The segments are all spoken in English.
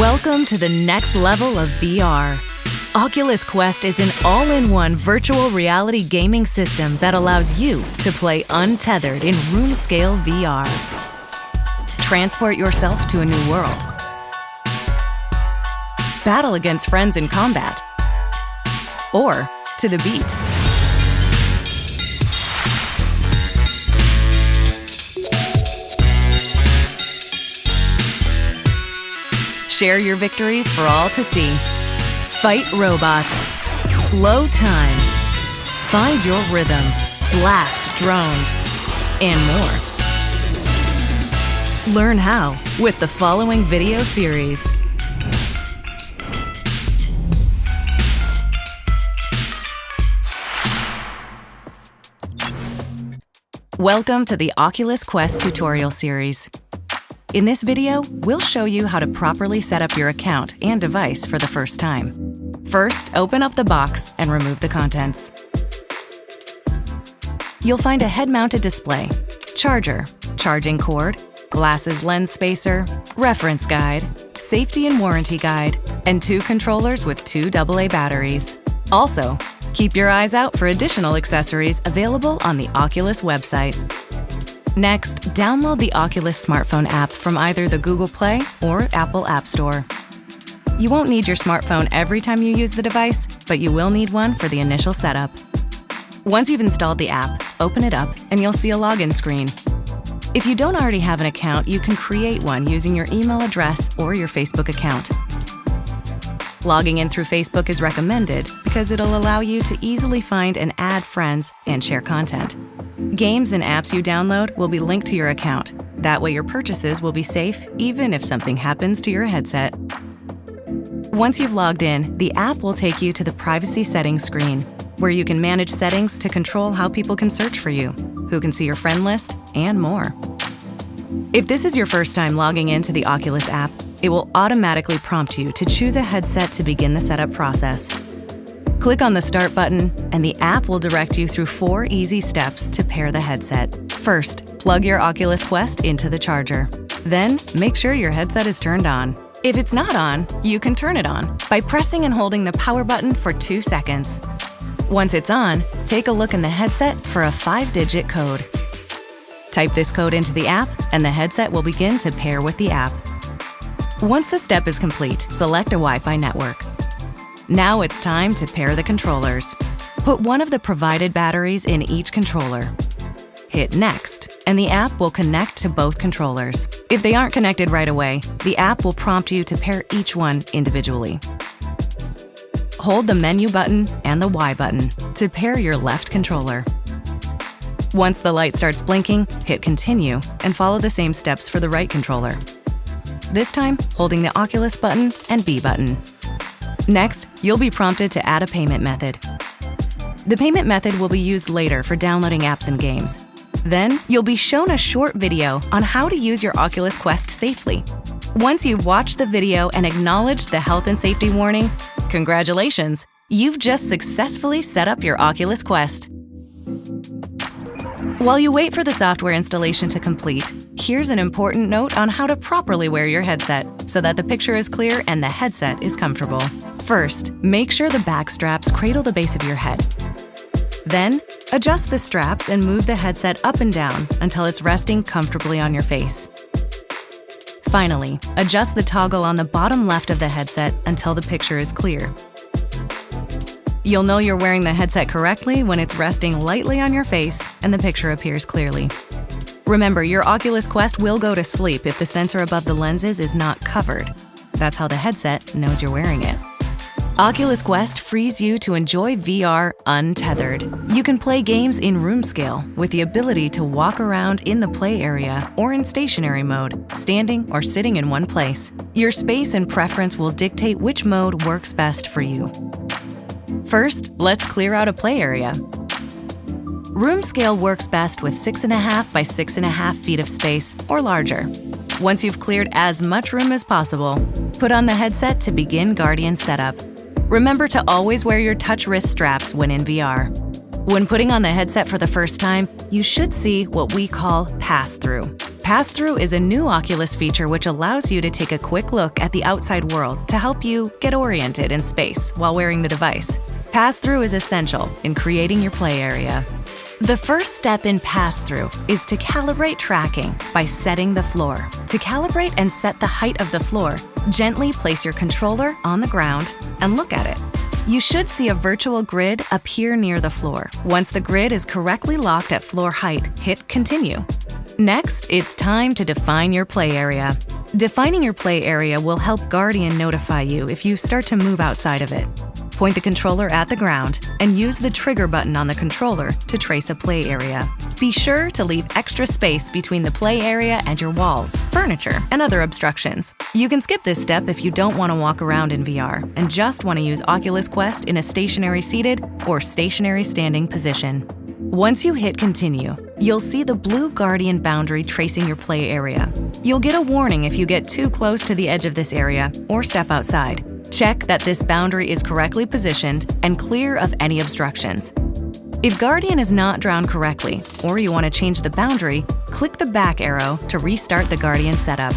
Welcome to the next level of VR. Oculus Quest is an all-in-one virtual reality gaming system that allows you to play untethered in room-scale VR. Transport yourself to a new world. Battle against friends in combat. Or to the beat. Share your victories for all to see. Fight robots. Slow time. Find your rhythm. Blast drones. And more. Learn how with the following video series. Welcome to the Oculus Quest tutorial series. In this video, we'll show you how to properly set up your account and device for the first time. First, open up the box and remove the contents. You'll find a head-mounted display, charger, charging cord, glasses lens spacer, reference guide, safety and warranty guide, and 2 controllers with 2 AA batteries. Also, keep your eyes out for additional accessories available on the Oculus website. Next, download the Oculus smartphone app from either the Google Play or Apple App Store. You won't need your smartphone every time you use the device, but you will need one for the initial setup. Once you've installed the app, open it up and you'll see a login screen. If you don't already have an account, you can create one using your email address or your Facebook account. Logging in through Facebook is recommended because it'll allow you to easily find and add friends and share content. Games and apps you download will be linked to your account. That way your purchases will be safe even if something happens to your headset. Once you've logged in, the app will take you to the privacy settings screen, where you can manage settings to control how people can search for you, who can see your friend list, and more. If this is your first time logging into the Oculus app, it will automatically prompt you to choose a headset to begin the setup process. Click on the Start button, and the app will direct you through 4 easy steps to pair the headset. First, plug your Oculus Quest into the charger. Then, make sure your headset is turned on. If it's not on, you can turn it on by pressing and holding the power button for 2 seconds. Once it's on, take a look in the headset for a 5-digit code. Type this code into the app, and the headset will begin to pair with the app. Once the step is complete, select a Wi-Fi network. Now it's time to pair the controllers. Put one of the provided batteries in each controller. Hit Next, and the app will connect to both controllers. If they aren't connected right away, the app will prompt you to pair each one individually. Hold the menu button and the Y button to pair your left controller. Once the light starts blinking, hit Continue and follow the same steps for the right controller. This time, holding the Oculus button and B button. Next, you'll be prompted to add a payment method. The payment method will be used later for downloading apps and games. Then, you'll be shown a short video on how to use your Oculus Quest safely. Once you've watched the video and acknowledged the health and safety warning, congratulations! You've just successfully set up your Oculus Quest. While you wait for the software installation to complete, here's an important note on how to properly wear your headset so that the picture is clear and the headset is comfortable. First, make sure the back straps cradle the base of your head. Then, adjust the straps and move the headset up and down until it's resting comfortably on your face. Finally, adjust the toggle on the bottom left of the headset until the picture is clear. You'll know you're wearing the headset correctly when it's resting lightly on your face and the picture appears clearly. Remember, your Oculus Quest will go to sleep if the sensor above the lenses is not covered. That's how the headset knows you're wearing it. Oculus Quest frees you to enjoy VR untethered. You can play games in room scale with the ability to walk around in the play area or in stationary mode, standing or sitting in one place. Your space and preference will dictate which mode works best for you. First, let's clear out a play area. Room scale works best with 6.5 by 6.5 feet of space or larger. Once you've cleared as much room as possible, put on the headset to begin Guardian setup. Remember to always wear your touch wrist straps when in VR. When putting on the headset for the first time, you should see what we call pass-through. Pass-through is a new Oculus feature which allows you to take a quick look at the outside world to help you get oriented in space while wearing the device. Pass-through is essential in creating your play area. The first step in pass-through is to calibrate tracking by setting the floor. To calibrate and set the height of the floor, gently place your controller on the ground and look at it. You should see a virtual grid appear near the floor. Once the grid is correctly locked at floor height, hit Continue. Next, it's time to define your play area. Defining your play area will help Guardian notify you if you start to move outside of it. Point the controller at the ground and use the trigger button on the controller to trace a play area. Be sure to leave extra space between the play area and your walls, furniture, and other obstructions. You can skip this step if you don't want to walk around in VR and just want to use Oculus Quest in a stationary seated or stationary standing position. Once you hit Continue, you'll see the blue Guardian boundary tracing your play area. You'll get a warning if you get too close to the edge of this area or step outside. Check that this boundary is correctly positioned and clear of any obstructions. If Guardian is not drawn correctly, or you want to change the boundary, click the back arrow to restart the Guardian setup.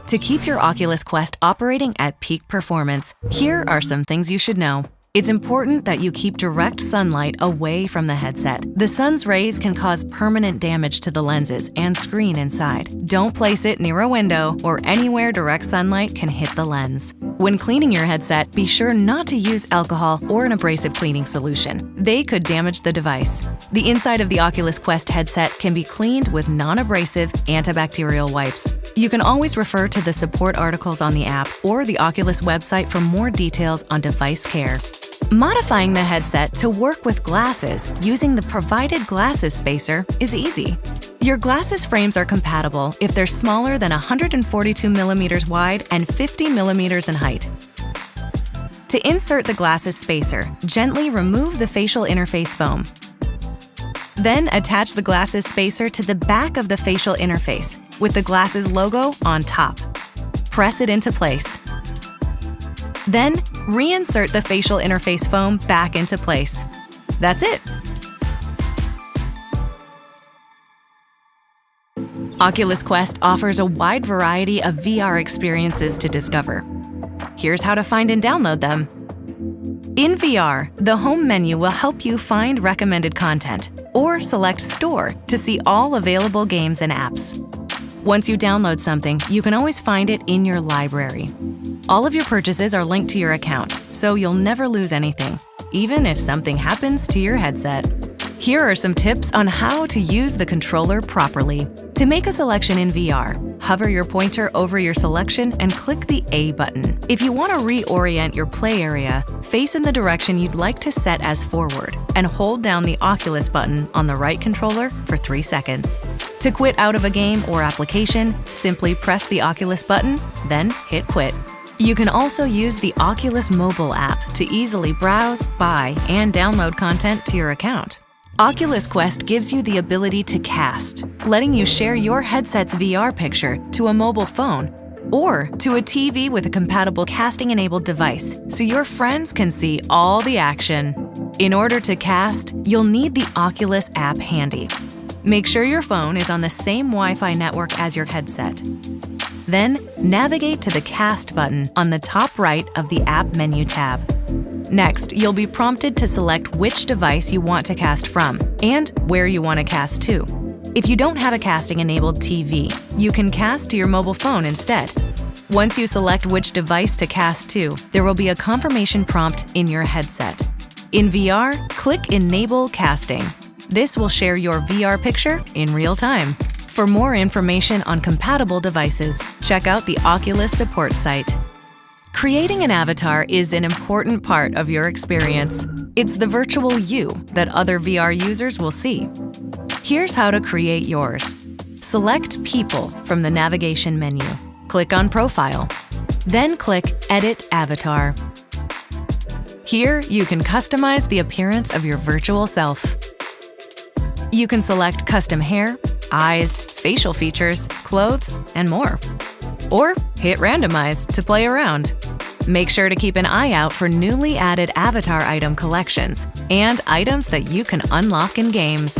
To keep your Oculus Quest operating at peak performance, here are some things you should know. It's important that you keep direct sunlight away from the headset. The sun's rays can cause permanent damage to the lenses and screen inside. Don't place it near a window or anywhere direct sunlight can hit the lens. When cleaning your headset, be sure not to use alcohol or an abrasive cleaning solution. They could damage the device. The inside of the Oculus Quest headset can be cleaned with non-abrasive antibacterial wipes. You can always refer to the support articles on the app or the Oculus website for more details on device care. Modifying the headset to work with glasses using the provided glasses spacer is easy. Your glasses frames are compatible if they're smaller than 142 millimeters wide and 50 millimeters in height. To insert the glasses spacer, gently remove the facial interface foam. Then attach the glasses spacer to the back of the facial interface with the glasses logo on top. Press it into place. Then, reinsert the facial interface foam back into place. That's it. Oculus Quest offers a wide variety of VR experiences to discover. Here's how to find and download them. In VR, the home menu will help you find recommended content, or select Store to see all available games and apps. Once you download something, you can always find it in your library. All of your purchases are linked to your account, so you'll never lose anything, even if something happens to your headset. Here are some tips on how to use the controller properly. To make a selection in VR, hover your pointer over your selection and click the A button. If you want to reorient your play area, face in the direction you'd like to set as forward, and hold down the Oculus button on the right controller for 3 seconds. To quit out of a game or application, simply press the Oculus button, then hit Quit. You can also use the Oculus mobile app to easily browse, buy, and download content to your account. Oculus Quest gives you the ability to cast, letting you share your headset's VR picture to a mobile phone or to a TV with a compatible casting-enabled device, so your friends can see all the action. In order to cast, you'll need the Oculus app handy. Make sure your phone is on the same Wi-Fi network as your headset. Then, navigate to the Cast button on the top right of the App menu tab. Next, you'll be prompted to select which device you want to cast from and where you want to cast to. If you don't have a casting-enabled TV, you can cast to your mobile phone instead. Once you select which device to cast to, there will be a confirmation prompt in your headset. In VR, click Enable Casting. This will share your VR picture in real time. For more information on compatible devices, check out the Oculus support site. Creating an avatar is an important part of your experience. It's the virtual you that other VR users will see. Here's how to create yours. Select People from the navigation menu. Click on Profile. Then click Edit Avatar. Here, you can customize the appearance of your virtual self. You can select custom hair, eyes, facial features, clothes, and more. Or hit Randomize to play around. Make sure to keep an eye out for newly added avatar item collections and items that you can unlock in games.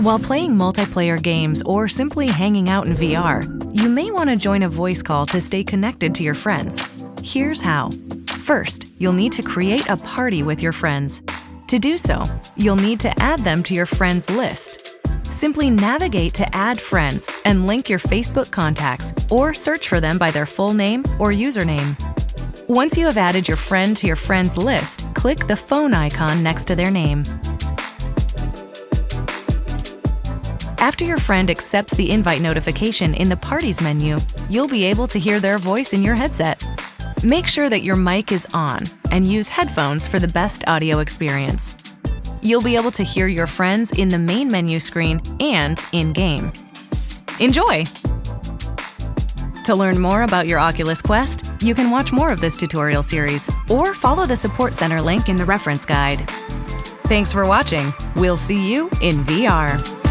While playing multiplayer games or simply hanging out in VR, you may want to join a voice call to stay connected to your friends. Here's how. First, you'll need to create a party with your friends. To do so, you'll need to add them to your friends list. Simply navigate to Add Friends and link your Facebook contacts or search for them by their full name or username. Once you have added your friend to your friends list, click the phone icon next to their name. After your friend accepts the invite notification in the Parties menu, you'll be able to hear their voice in your headset. Make sure that your mic is on and use headphones for the best audio experience. You'll be able to hear your friends in the main menu screen and in-game. Enjoy! To learn more about your Oculus Quest, you can watch more of this tutorial series or follow the Support Center link in the reference guide. Thanks for watching. We'll see you in VR.